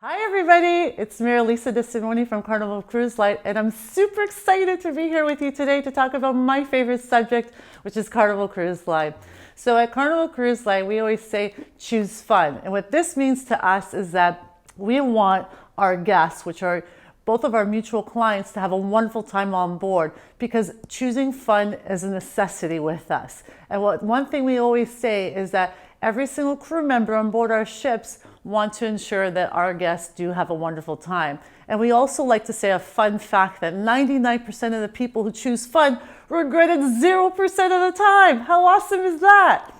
Hi everybody, it's Lisa DeSimone from Carnival Cruise Line, and I'm super excited to be here with you today to talk about my favorite subject, which is Carnival Cruise Line. So at Carnival Cruise Line, we always say choose fun. And what this means to us is that we want our guests, which are both of our mutual clients, to have a wonderful time on board, because choosing fun is a necessity with us. And one thing we always say is that every single crew member on board our ships want to ensure that our guests do have a wonderful time. And we also like to say a fun fact that 99% of the people who choose fun regret it 0% of the time. How awesome is that?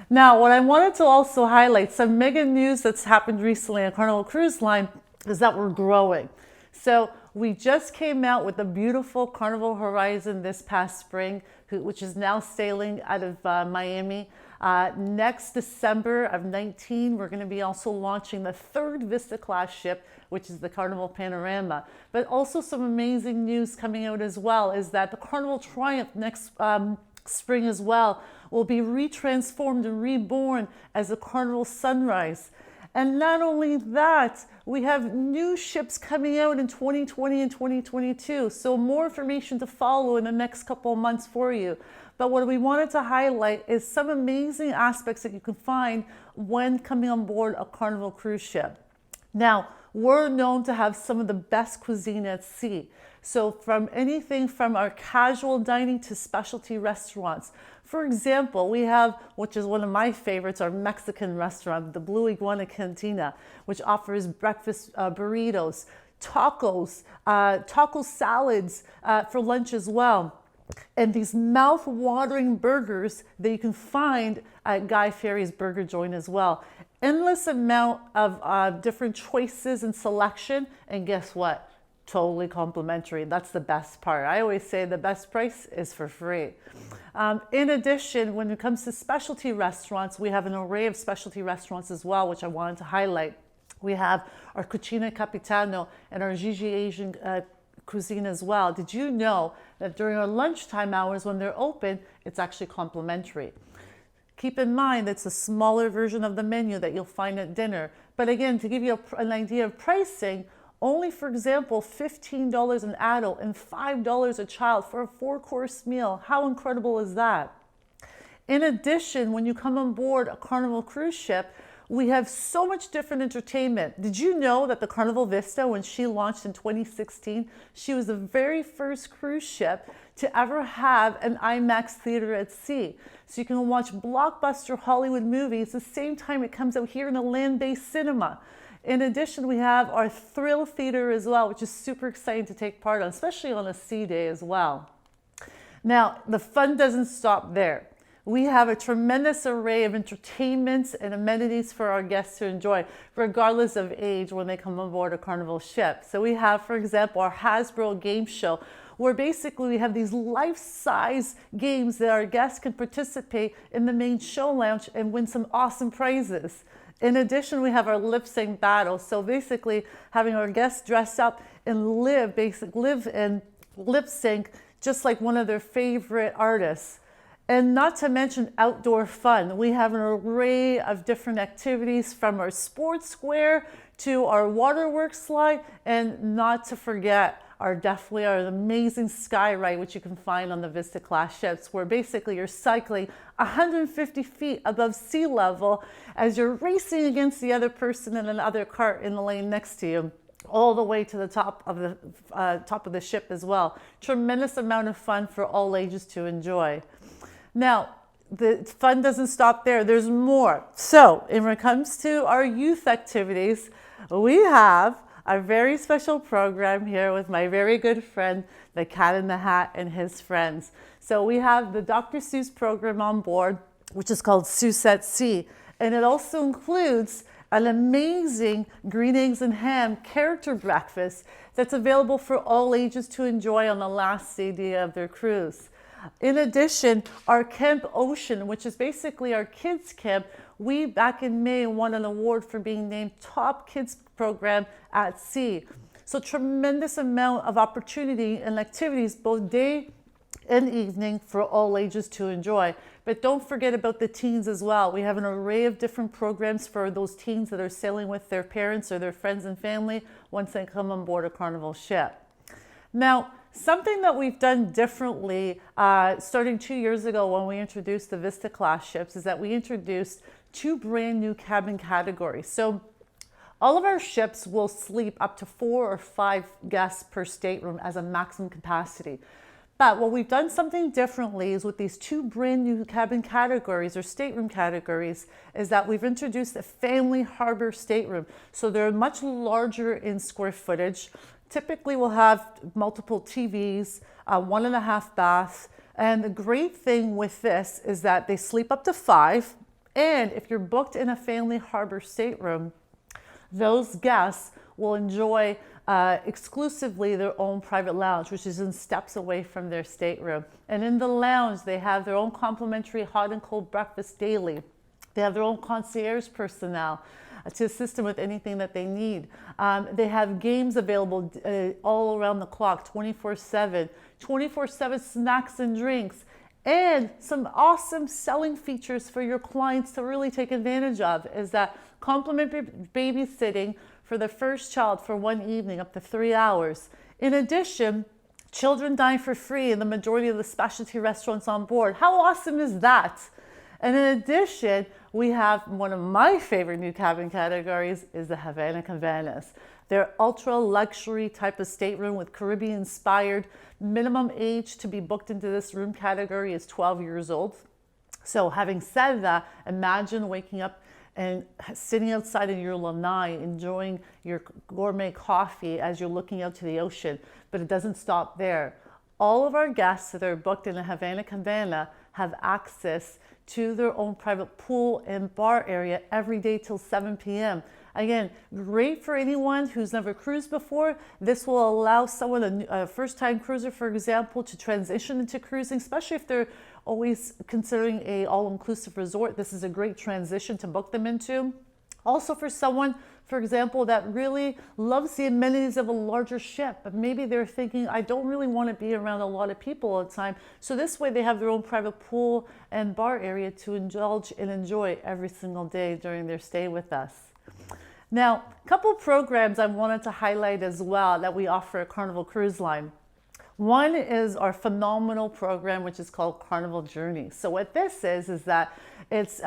Now, what I wanted to also highlight, some mega news that's happened recently on Carnival Cruise Line, is that we're growing. So we just came out with the beautiful Carnival Horizon this past spring, which is now sailing out of Miami. Next December of 19, we're going to be also launching the third Vista class ship, which is the Carnival Panorama. But also some amazing news coming out as well is that the Carnival Triumph next spring as well will be retransformed and reborn as a Carnival Sunrise. And not only that, we have new ships coming out in 2020 and 2022. So more information to follow in the next couple of months for you. But what we wanted to highlight is some amazing aspects that you can find when coming on board a Carnival cruise ship. Now, we're known to have some of the best cuisine at sea. So from anything from our casual dining to specialty restaurants. For example, we have, which is one of my favorites, our Mexican restaurant, the Blue Iguana Cantina, which offers breakfast burritos, tacos, taco salads for lunch as well. And these mouth-watering burgers that you can find at Guy Fieri's Burger Joint as well. Endless amount of different choices and selection. And guess what? Totally complimentary. That's the best part. I always say the best price is for free. In addition, when it comes to specialty restaurants, we have an array of specialty restaurants as well, which I wanted to highlight. We have our Cucina Capitano and our Gigi Asian cuisine as well. Did you know that during our lunchtime hours when they're open, it's actually complimentary? Keep in mind, it's a smaller version of the menu that you'll find at dinner. But again, to give you an idea of pricing, only, for example, $15 an adult and $5 a child for a 4-course meal. How incredible is that? In addition, when you come on board a Carnival cruise ship, we have so much different entertainment. Did you know that the Carnival Vista, when she launched in 2016, she was the very first cruise ship to ever have an IMAX theater at sea. So you can watch blockbuster Hollywood movies the same time it comes out here in a land-based cinema. In addition, we have our Thrill Theater as well, which is super exciting to take part on, especially on a sea day as well. Now, the fun doesn't stop there. We have a tremendous array of entertainments and amenities for our guests to enjoy, regardless of age, when they come on board a Carnival ship. So we have, for example, our Hasbro game show, where basically we have these life-size games that our guests can participate in the main show lounge and win some awesome prizes. In addition, we have our lip sync battle. So basically having our guests dress up and live and lip sync just like one of their favorite artists. And not to mention outdoor fun. We have an array of different activities, from our sports square to our waterworks slide, and not to forget our amazing sky ride, which you can find on the Vista class ships, where basically you're cycling 150 feet above sea level as you're racing against the other person in another cart in the lane next to you, all the way to the top of the ship as well. Tremendous amount of fun for all ages to enjoy. Now, the fun doesn't stop there. There's more. So when it comes to our youth activities, we have a very special program here with my very good friend, the Cat in the Hat and his friends. So we have the Dr. Seuss program on board, which is called Seuss at Sea. And it also includes an amazing green eggs and ham character breakfast that's available for all ages to enjoy on the last day of their cruise. In addition, our Camp Ocean, which is basically our kids camp, we back in May won an award for being named top kids program at sea. So tremendous amount of opportunity and activities both day and evening for all ages to enjoy. But don't forget about the teens as well. We have an array of different programs for those teens that are sailing with their parents or their friends and family once they come on board a Carnival ship. Now, something that we've done differently starting 2 years ago when we introduced the Vista class ships is that we introduced 2 brand new cabin categories. So all of our ships will sleep up to 4 or 5 guests per stateroom as a maximum capacity. But what we've done something differently is with these 2 brand new cabin categories or stateroom categories is that we've introduced a family harbor stateroom. So they're much larger in square footage. Typically we'll have multiple TVs, 1.5 baths. And the great thing with this is that they sleep up to 5. And if you're booked in a family harbor stateroom, those guests will enjoy exclusively their own private lounge, which is in steps away from their stateroom. And in the lounge, they have their own complimentary hot and cold breakfast daily. They have their own concierge personnel to assist them with anything that they need. They have games available all around the clock, 24/7, 24/7 snacks and drinks, and some awesome selling features for your clients to really take advantage of is that complimentary babysitting for the first child for 1 evening up to 3 hours. In addition, children dine for free in the majority of the specialty restaurants on board. How awesome is that? And in addition, we have one of my favorite new cabin categories is the Havana Cabanas. They're ultra luxury type of stateroom with Caribbean inspired. Minimum age to be booked into this room category is 12 years old. So having said that, imagine waking up and sitting outside in your lanai, enjoying your gourmet coffee as you're looking out to the ocean. But it doesn't stop there. All of our guests that are booked in the Havana Cabana have access to their own private pool and bar area every day till 7 p.m. Again, great for anyone who's never cruised before. This will allow someone, a first-time cruiser, for example, to transition into cruising, especially if they're always considering a all-inclusive resort. This is a great transition to book them into. Also for someone, for example, that really loves the amenities of a larger ship, but maybe they're thinking, I don't really want to be around a lot of people all the time. So this way they have their own private pool and bar area to indulge and enjoy every single day during their stay with us. Now, a couple programs I wanted to highlight as well that we offer at Carnival Cruise Line. One is our phenomenal program, which is called Carnival Journey. So what this is that it's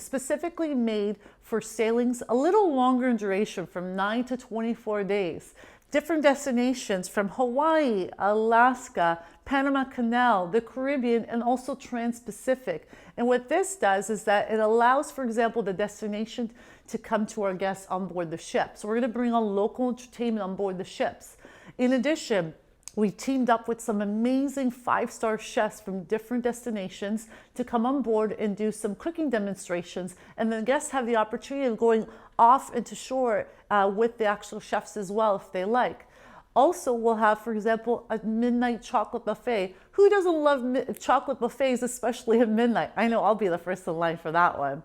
specifically made for sailings a little longer in duration, from 9 to 24 days. Different destinations from Hawaii, Alaska, Panama Canal, the Caribbean, and also Trans-Pacific. And what this does is that it allows, for example, the destination to come to our guests on board the ship. So we're going to bring on local entertainment on board the ships. In addition, we teamed up with some amazing 5-star chefs from different destinations to come on board and do some cooking demonstrations. And the guests have the opportunity of going off into shore with the actual chefs as well, if they like. Also, we'll have, for example, a midnight chocolate buffet. Who doesn't love chocolate buffets, especially at midnight? I know I'll be the first in line for that one.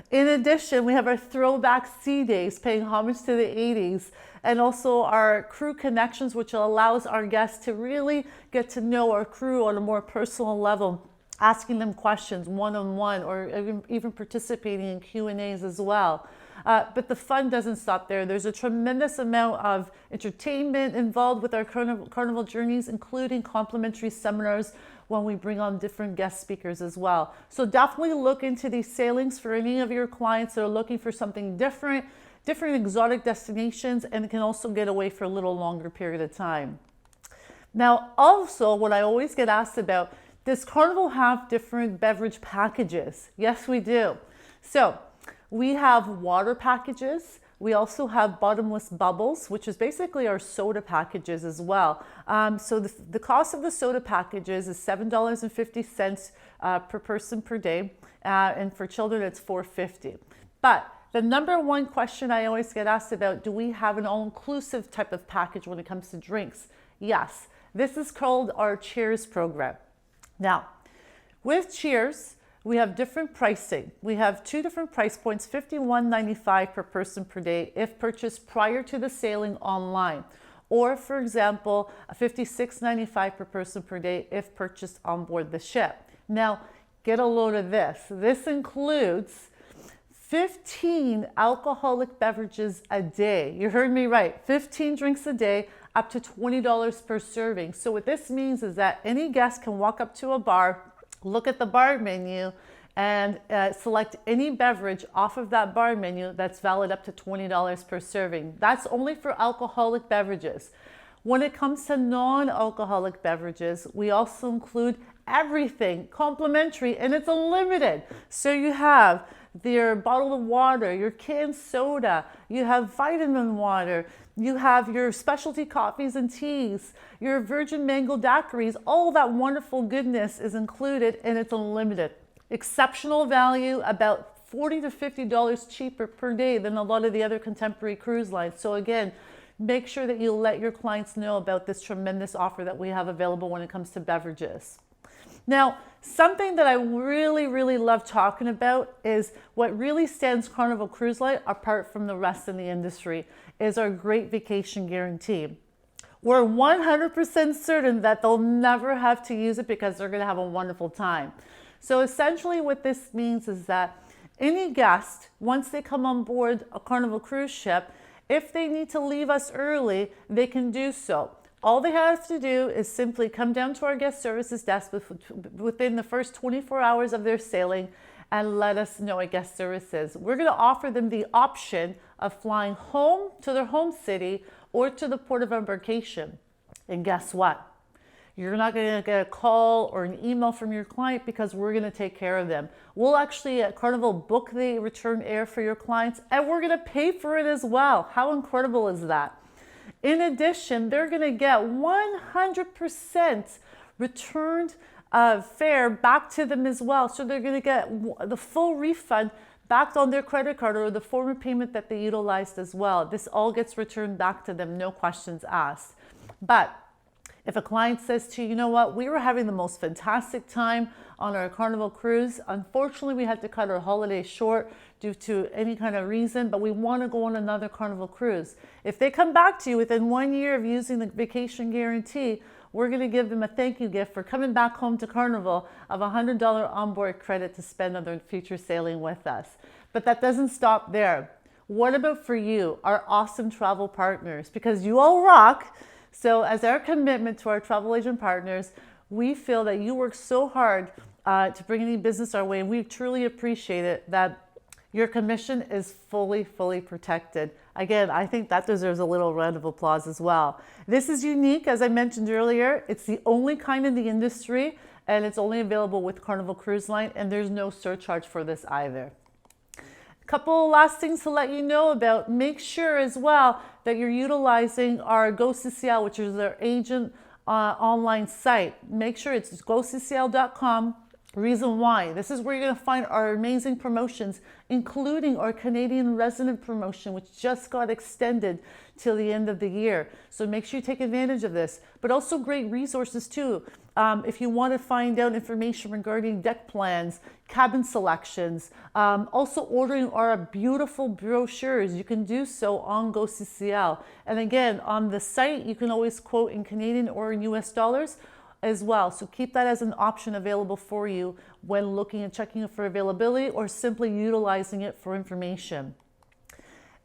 In addition, we have our throwback sea days, paying homage to the 80s, and also our crew connections, which allows our guests to really get to know our crew on a more personal level, asking them questions one-on-one, or even participating in Q&As as well. But the fun doesn't stop there. There's a tremendous amount of entertainment involved with our Carnival journeys, including complimentary seminars when we bring on different guest speakers as well. So definitely look into these sailings for any of your clients that are looking for something different exotic destinations, and can also get away for a little longer period of time. Now, also, what I always get asked about, does Carnival have different beverage packages? Yes, we do. So we have water packages. We also have bottomless bubbles, which is basically our soda packages as well. So the cost of the soda packages is $7.50 per person per day. And for children, it's $4.50. But the number one question I always get asked about, do we have an all-inclusive type of package when it comes to drinks? Yes, this is called our Cheers program. Now, with Cheers, we have different pricing. We have 2 different price points, $51.95 per person per day if purchased prior to the sailing online. or for example, $56.95 per person per day if purchased on board the ship. Now, get a load of this. This includes 15 alcoholic beverages a day. You heard me right, 15 drinks a day, up to $20 per serving. So what this means is that any guest can walk up to a bar, look at the bar menu, and select any beverage off of that bar menu that's valid up to $20 per serving. That's only for alcoholic beverages. When it comes to non-alcoholic beverages, we also include everything complimentary, and it's unlimited. So you have your bottle of water, your canned soda, you have vitamin water, you have your specialty coffees and teas, your virgin mango daiquiris, all that wonderful goodness is included, and it's unlimited. Exceptional value, about $40 to $50 cheaper per day than a lot of the other contemporary cruise lines. So again, make sure that you let your clients know about this tremendous offer that we have available when it comes to beverages. Now, something that I really love talking about is what really stands Carnival Cruise Line apart from the rest of the industry is our great vacation guarantee. We're 100% certain that they'll never have to use it because they're going to have a wonderful time. So essentially what this means is that any guest, once they come on board a Carnival cruise ship, if they need to leave us early, they can do so. All they have to do is simply come down to our guest services desk within the first 24 hours of their sailing and let us know at guest services. We're going to offer them the option of flying home to their home city or to the port of embarkation. And guess what? You're not going to get a call or an email from your client because we're going to take care of them. We'll actually at Carnival book the return air for your clients, and we're going to pay for it as well. How incredible is that? In addition, they're going to get 100% returned fare back to them as well. So they're going to get the full refund back on their credit card or the form of payment that they utilized as well. This all gets returned back to them, no questions asked. But if a client says to you, you know what, we were having the most fantastic time on our Carnival cruise. Unfortunately, we had to cut our holiday short due to any kind of reason, but we want to go on another Carnival cruise. If they come back to you within 1 year of using the vacation guarantee, we're going to give them a thank you gift for coming back home to Carnival of $100 onboard credit to spend on their future sailing with us. But that doesn't stop there. What about for you, our awesome travel partners? Because you all rock. So as our commitment to our travel agent partners, we feel that you work so hard to bring any business our way, and we truly appreciate it, that your commission is fully protected. Again, I think that deserves a little round of applause as well. This is unique, as I mentioned earlier. It's the only kind in the industry, and it's only available with Carnival Cruise Line, and there's no surcharge for this either. Couple last things to let you know about. Make sure as well that you're utilizing our GoCCL, which is our agent online site. Make sure it's goccl.com. Reason why? This is where you're going to find our amazing promotions, including our Canadian resident promotion, which just got extended till the end of the year. So make sure you take advantage of this, but also great resources too. If you want to find out information regarding deck plans, cabin selections, also ordering our beautiful brochures, you can do so on GoCCL. And again, on the site, you can always quote in Canadian or in US dollars as well. So keep that as an option available for you when looking and checking for availability or simply utilizing it for information.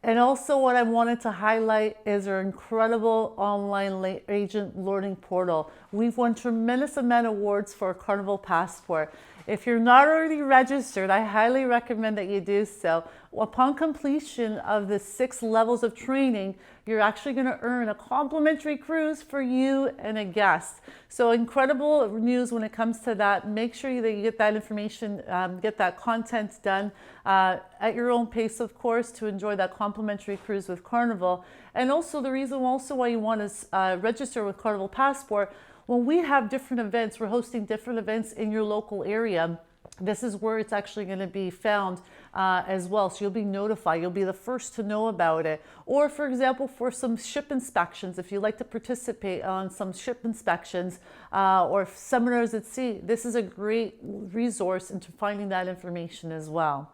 And also what I wanted to highlight is our incredible online agent learning portal. We've won tremendous amount of awards for Carnival Passport. If you're not already registered, I highly recommend that you do so. Upon completion of the 6 levels of training, you're actually going to earn a complimentary cruise for you and a guest. So incredible news when it comes to that. Make sure that you get that information, get that content done at your own pace, of course, to enjoy that complimentary cruise with Carnival. And also the reason also why you want to register with Carnival Passport, when we have different events, we're hosting different events in your local area. This is where it's actually going to be found as well. So you'll be notified. You'll be the first to know about it. Or for example, for some ship inspections, if you like to participate on some ship inspections or seminars at sea, this is a great resource into finding that information as well.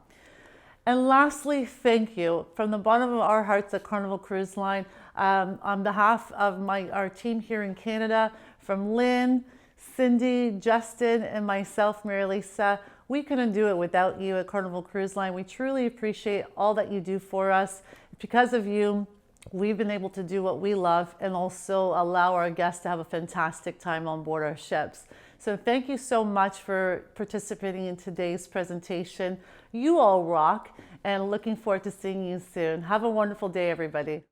And lastly, thank you from the bottom of our hearts at Carnival Cruise Line. On behalf of our team here in Canada, from Lynn, Cindy, Justin, and myself, Mary Lisa, we couldn't do it without you at Carnival Cruise Line. We truly appreciate all that you do for us. Because of you, we've been able to do what we love and also allow our guests to have a fantastic time on board our ships. So thank you so much for participating in today's presentation. You all rock, and looking forward to seeing you soon. Have a wonderful day, everybody.